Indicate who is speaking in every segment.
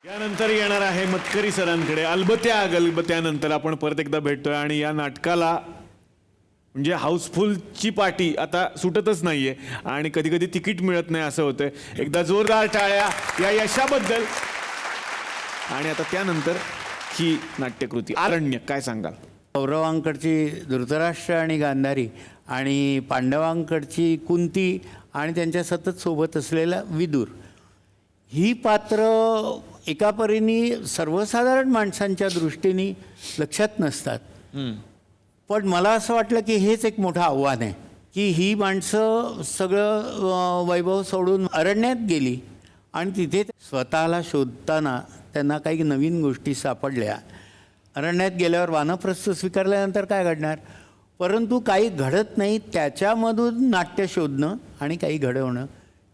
Speaker 1: यानंतर येणार आहे मतकरी सरांकडे. अलबत्या गलबत्यानंतर आपण परत एकदा भेटतोय आणि या नाटकाला म्हणजे हाऊसफुलची पार्टी आता सुटतच नाहीये आणि कधी कधी तिकीट मिळत नाही असं होतंय. एकदा जोरदार टाळ्या या यशाबद्दल. आणि आता त्यानंतर ही नाट्यकृती आरण्य, काय सांगाल?
Speaker 2: कौरवांकडची धृतराष्ट्र आणि गांधारी आणि पांडवांकडची कुंती आणि त्यांच्या सतत सोबत असलेला विदुर, ही पात्र एका परीने सर्वसाधारण माणसांच्या दृष्टीने लक्षात नसतात. पण मला असं वाटलं की हेच एक मोठं आव्हान आहे की ही माणसं सगळं वैभव सोडून अरण्यात गेली आणि तिथे स्वतःला शोधताना त्यांना काही नवीन गोष्टी सापडल्या. अरण्यात गेल्यावर वानप्रस्थ स्वीकारल्यानंतर काय घडणार, परंतु काही घडत नाही, त्याच्यामधून नाट्य शोधणं आणि काही घडवणं,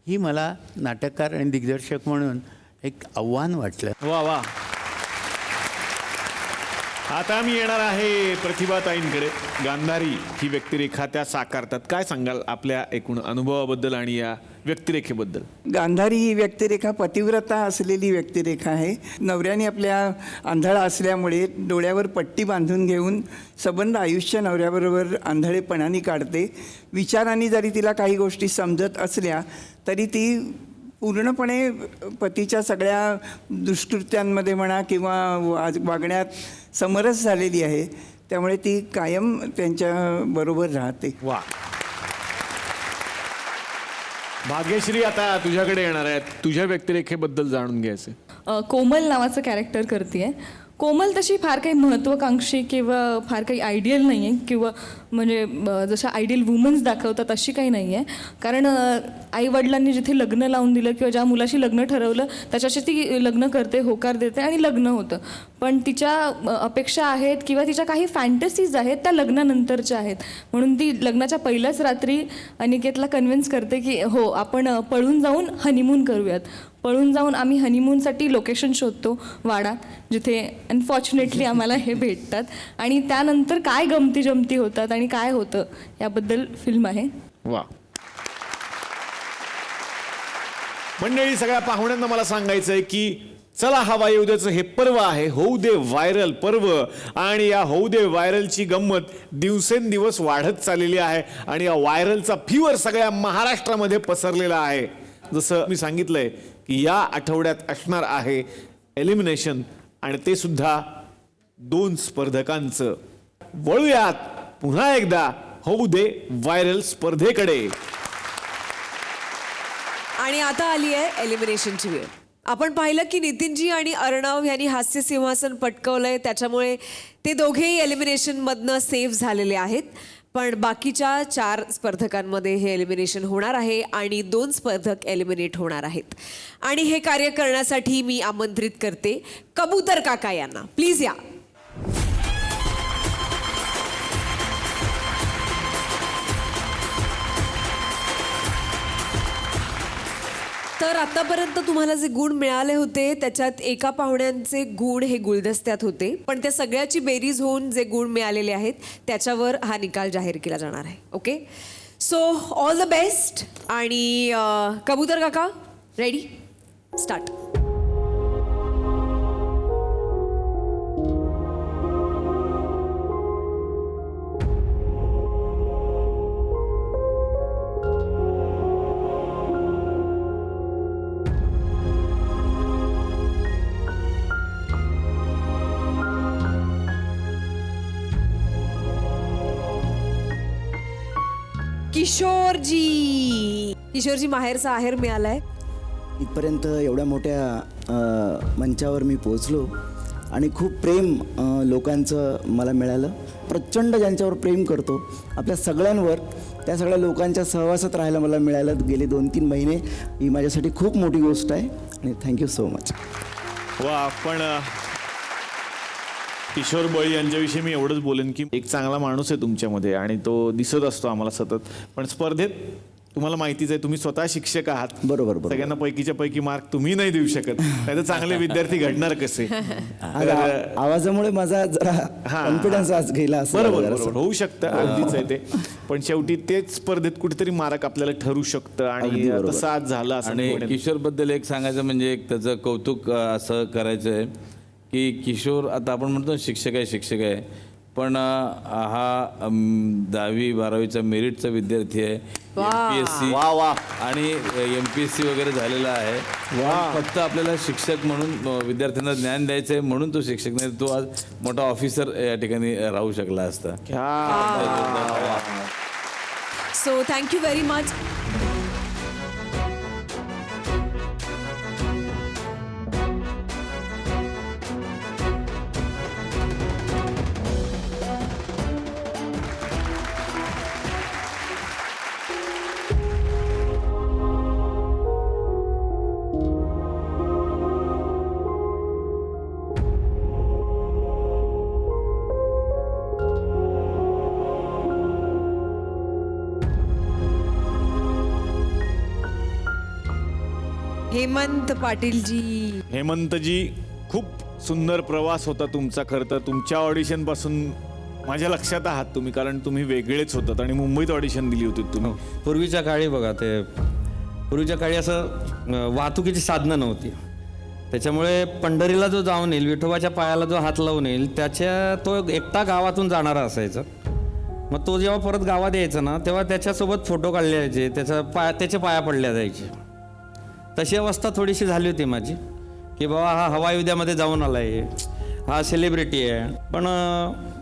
Speaker 2: ही मला नाटककार आणि दिग्दर्शक म्हणून एक आव्हान वाटलं.
Speaker 1: वा वा. आता मी येणार आहे प्रतिभाताईंकडे. गांधारी ही व्यक्तिरेखा त्या साकारतात. काय सांगाल आपल्या एकूण अनुभवाबद्दल आणि या व्यक्तिरेखेबद्दल?
Speaker 3: गांधारी ही व्यक्तिरेखा पतिव्रता असलेली व्यक्तिरेखा आहे. नवऱ्याने आपल्या आंधळा असल्यामुळे डोळ्यावर पट्टी बांधून घेऊन संबंध आयुष्य नवऱ्याबरोबर आंधळेपणाने काढते. विचारांनी जरी तिला काही गोष्टी समजत असल्या तरी ती पूर्णपणे पतीच्या सगळ्या दुष्कृत्यांमध्ये म्हणा किंवा वागण्यात समरस झालेली आहे. त्यामुळे ती कायम त्यांच्याबरोबर राहते.
Speaker 1: वा. भाग्यश्री, आता तुझ्याकडे येणार आहेत. तुझ्या व्यक्तिरेखेबद्दल जाणून घ्यायचं.
Speaker 4: कोमल नावाचं कॅरेक्टर करते आहे. कोमल तशी फार काही महत्त्वाकांक्षी किंवा फार काही आयडियल नाही आहे, किंवा म्हणजे जशा आयडियल वुमन्स दाखवतात अशी काही नाही आहे. कारण आईवडिलांनी जिथे लग्न लावून दिलं किंवा ज्या मुलाशी लग्न ठरवलं त्याच्याशी ती लग्न करते, होकार देते आणि लग्न होतं. पण तिच्या अपेक्षा आहेत किंवा तिच्या काही फॅन्टसीज आहेत त्या लग्नानंतरच्या आहेत. म्हणून ती लग्नाच्या पहिल्याच रात्री अनिकेतला कन्व्हिन्स करते की हो आपण पळून जाऊन हनीमून करूयात. पळून जाऊन आम्ही हनीमूनसाठी लोकेशन शोधतो वाडा, जिथे अनफॉर्च्युनेटली आम्हाला हे भेटतात. आणि त्यानंतर काय गमती जमती होतात आणि काय होतं याबद्दल फिल्म आहे.
Speaker 1: वा. मंडळी, सगळ्या पाहुण्यांना मला सांगायचं आहे की चला हवा येऊ द्याचं हे पर्व आहे, होऊ दे व्हायरल पर्व. आणि या होऊ दे व्हायरलची गंमत दिवसेंदिवस वाढत चाललेली आहे आणि या व्हायरलचा फीवर सगळ्या महाराष्ट्रामध्ये पसरलेला आहे. जसं मी सांगितलंय की या आठवड्यात असणार आहे एलिमिनेशन, आणि ते सुद्धा 2 स्पर्धकांचं. वळूयात पुन्हा एकदा होऊ दे व्हायरल स्पर्धेकडे.
Speaker 5: आणि आता आली आहे एलिमिनेशनची वेळ. आपण पाहिलं की नितीनजी आणि अर्णव यांनी हास्य सिंहासन पटकवलंय, त्याच्यामुळे ते दोघेही एलिमिनेशनमधनं सेव्ह झालेले आहेत. पण बाकीच्या 4 स्पर्धकांमध्ये हे एलिमिनेशन होणार आहे आणि 2 स्पर्धक एलिमिनेट होणार आहेत. आणि हे कार्य करण्यासाठी मी आमंत्रित करते कबूतर काका यांना. प्लीज या. तर आतापर्यंत तुम्हाला जे गुण मिळाले होते त्याच्यात एका पाहुण्यांचे गुण हे गुलदस्त्यात होते, पण त्या सगळ्याची बेरीज होऊन जे गुण मिळालेले आहेत त्याच्यावर हा निकाल जाहीर केला जाणार आहे. Okay, so all the best. आणि कबूतर काका, रेडी, स्टार्ट. किशोरजी माहेरचा आहेर मिळालाय.
Speaker 6: इथपर्यंत एवढ्या मोठ्या मंचावर मी पोचलो आणि खूप प्रेम लोकांचं मला मिळालं. प्रचंड ज्यांच्यावर प्रेम करतो आपल्या सगळ्यांवर, त्या सगळ्या लोकांच्या सहवासात राहायला मला मिळालं गेले 2-3 महिने. ही माझ्यासाठी खूप मोठी गोष्ट आहे आणि थँक्यू सो मच.
Speaker 1: वा. पण किशोर बळी यांच्याविषयी मी एवढंच बोलेन की एक चांगला माणूस आहे तुमच्यामध्ये आणि तो दिसत असतो आम्हाला सतत. पण स्पर्धेत तुम्हाला माहितीच आहे, तुम्ही स्वतः शिक्षक आहात.
Speaker 6: बरोबर, बरोबर.
Speaker 1: सगळ्यांना पैकीच्या पैकी मार्क तुम्ही नाही देऊ शकत, नाही तर चांगले विद्यार्थी घडणार कसे?
Speaker 6: आज आवाजामुळे माझा जरा कॉन्फिडन्स आज गेला असं
Speaker 1: बरोबर
Speaker 6: जरा.
Speaker 1: बरोबर, होऊ शकतं, अगदीच आहे ते. पण शेवटी तेच स्पर्धेत कुठेतरी मार्क आपल्याला ठरू शकतं आणि
Speaker 6: अगदी बरोबर.
Speaker 1: तसं आज झालं असं मी
Speaker 7: आणि
Speaker 1: म्हणेन.
Speaker 7: किशोरबद्दल एक सांगायचं म्हणजे एक त्याचं कौतुक असं करायचं आहे की किशोर, आता आपण म्हणतो शिक्षक आहे, पण हा 10वी 12वीचा मेरिटचा विद्यार्थी आहे. MPSC
Speaker 1: वा वा,
Speaker 7: आणि MPSC वगैरे झालेला आहे. फक्त आपल्याला शिक्षक म्हणून विद्यार्थ्यांना ज्ञान द्यायचं आहे म्हणून तो शिक्षक नाही, तो आज मोठा ऑफिसर या ठिकाणी राहू शकला असता.
Speaker 5: So thank you very much. Hemant पाटीलजी.
Speaker 1: हेमंतजी, खूप सुंदर प्रवास होता तुमचा. खरं तर तुमच्या ऑडिशन पासून माझ्या लक्षात आहात तुम्ही, कारण तुम्ही वेगळेच होतात आणि मुंबईत ऑडिशन दिली होती तुम्ही.
Speaker 8: पूर्वीच्या काळी बघा, पूर्वीच्या काळी असं वाहतुकीची साधनं नव्हती, त्याच्यामुळे पंढरीला जो जाऊन येईल, विठोबाच्या पायाला जो हात लावून येईल, तो एकटा गावातून जाणारा असायचा. मग तो जेव्हा परत गावात यायचा ना, तेव्हा त्याच्यासोबत फोटो काढले जायचे, त्याच्या पाया पडल्या जायचे. तशी अवस्था थोडीशी झाली होती माझी, की बाबा हा हवाई उद्यामध्ये जाऊन आला आहे, हा सेलिब्रिटी आहे. पण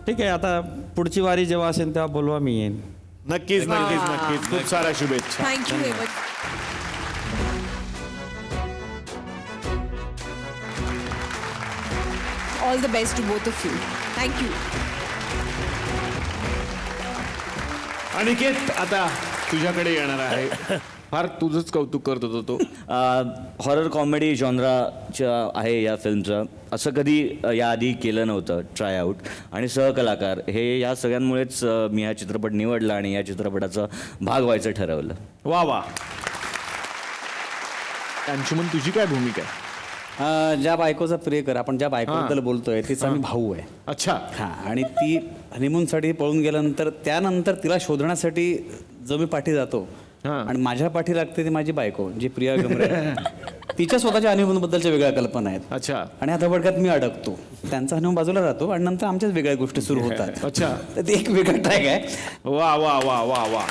Speaker 8: ठीक आहे, आता पुढची वारी जेव्हा असेल तेव्हा बोलवा, मी येईन.
Speaker 1: नक्कीच नक्कीच नक्कीच. खूप साऱ्या शुभेच्छा.
Speaker 5: Thank you Hemant. All the best to both of you. Thank you.
Speaker 1: Aniket, आता तुझ्याकडे येणार आहे. फार तुझंच कौतुक करत होतो तो.
Speaker 9: हॉरर कॉमेडी जॉनराच्या आहे या फिल्मचं. असं कधी याआधी केलं नव्हतं ट्रायआउट. आणि सहकलाकार हे या सगळ्यांमुळेच मी हा चित्रपट निवडला आणि या चित्रपटाचा भाग व्हायचं ठरवलं.
Speaker 1: वा वा. अंशुमन, तुझी काय भूमिका आहे?
Speaker 10: ज्या बायकोचा प्रियकर, आपण ज्या बायकोबद्दल बोलतोय तिचा मी भाऊ आहे.
Speaker 1: अच्छा.
Speaker 10: हां, आणि ती हनीमूनसाठी पळून गेल्यानंतर त्यानंतर तिला शोधण्यासाठी जो मी पाठी जातो आणि माझ्या पाठी लागते ती माझी बायको, जी प्रिया गमरे. तिच्या स्वतःच्या हनीमूनबद्दलच्या वेगळ्या कल्पना आहेत.
Speaker 1: अच्छा.
Speaker 10: आणि आता धबडक्यात मी अडकतो. त्यांचा हनीमून बाजूला राहतो आणि नंतर आमच्याच वेगळ्या गोष्टी सुरू होतात.
Speaker 1: अच्छा.
Speaker 10: तर ते एक वेगळा ट्रॅक आहे.
Speaker 1: वा वा वा वा वा.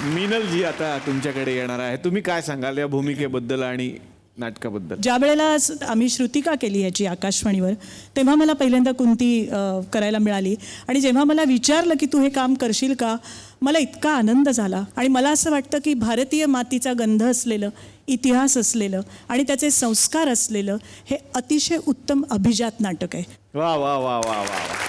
Speaker 1: मीनलजी, आता तुमच्याकडे येणार आहे. तुम्ही काय सांगाल या भूमिकेबद्दल आणि नाटकाबद्दल?
Speaker 11: ज्या वेळेला आम्ही श्रुतिका केली याची आकाशवाणीवर, तेव्हा मला पहिल्यांदा कुंती करायला मिळाली. आणि जेव्हा मला विचारलं की तू हे काम करशील का, मला इतका आनंद झाला. आणि मला असं वाटतं की भारतीय मातीचा गंध असलेलं, इतिहास असलेलं आणि त्याचे संस्कार असलेलं हे अतिशय उत्तम अभिजात नाटक आहे.
Speaker 1: वा वा वा वा वा वा.